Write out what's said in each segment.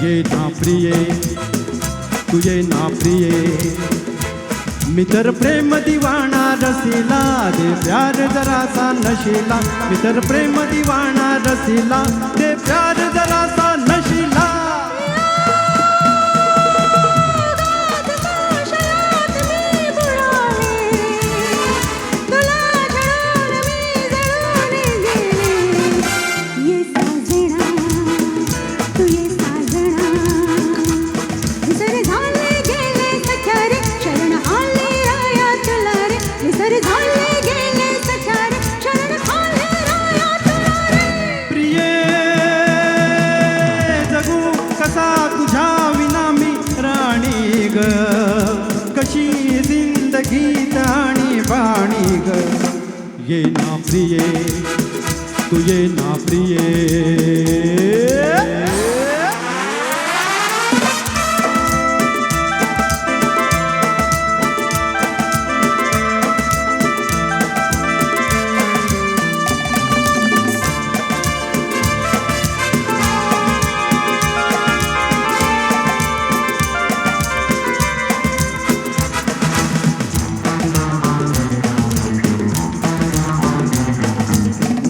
ये ना प्रिये तू ये ना प्रिये मी तर प्रेम दीवाना रसीला दे प्यार जरा सा नशीला मी तर प्रेम दीवाना रसीला दे प्यार जरा सा नशीला कशी जिंदगी आणि बाणी ग ये ना प्रिये तू ये ना प्रिये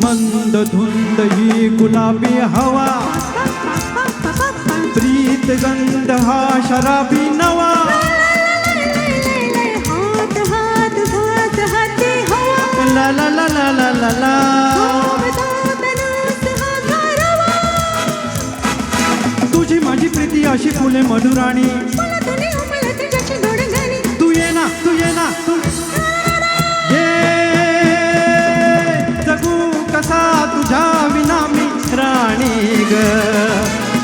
मंद धुंद ही गुलाबी हवा प्रीत गंध हा शराबी नवा ला ला ला ला ला ला ला तुझी माझी प्रीती अशी फुले मधुराणी तू ये ना तू ये ना तू कसा तुझ्या विना मी राणी ग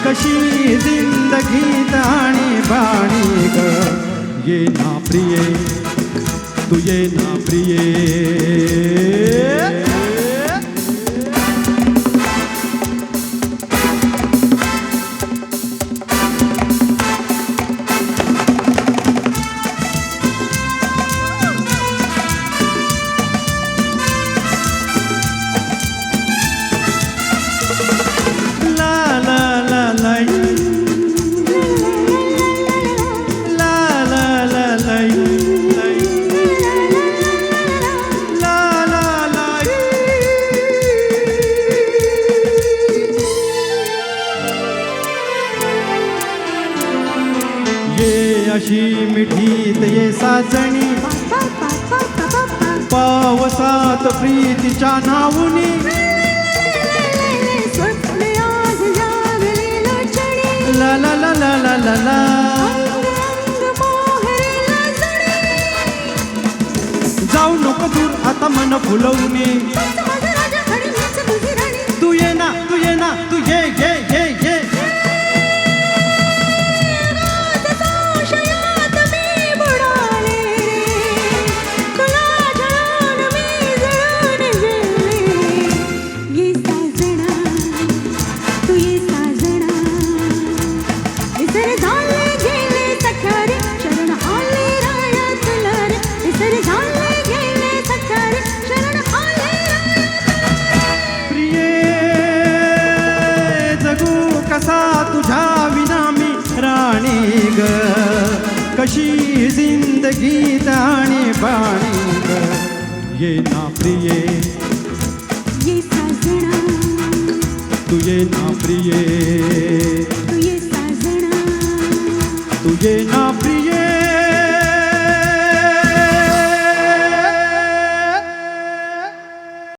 कशी जिंदगी आणि बाणी ग ये ना प्रिये तू ये ना प्रिये अशी मिठीत ये साजणी पावसात प्रीतीच्या नावनी ला ला ला ला ला ला ला जाऊ नको दूर आता मन फुलवणे तू ये ना तू ये ना तू ये ये ये ये कसा तुझ्या विना मी राणी ग कशी जिंदगी आणि बाणी ग ये ना प्रिये ये साजना तू ये ना प्रिये तू ये साजना तू ये ना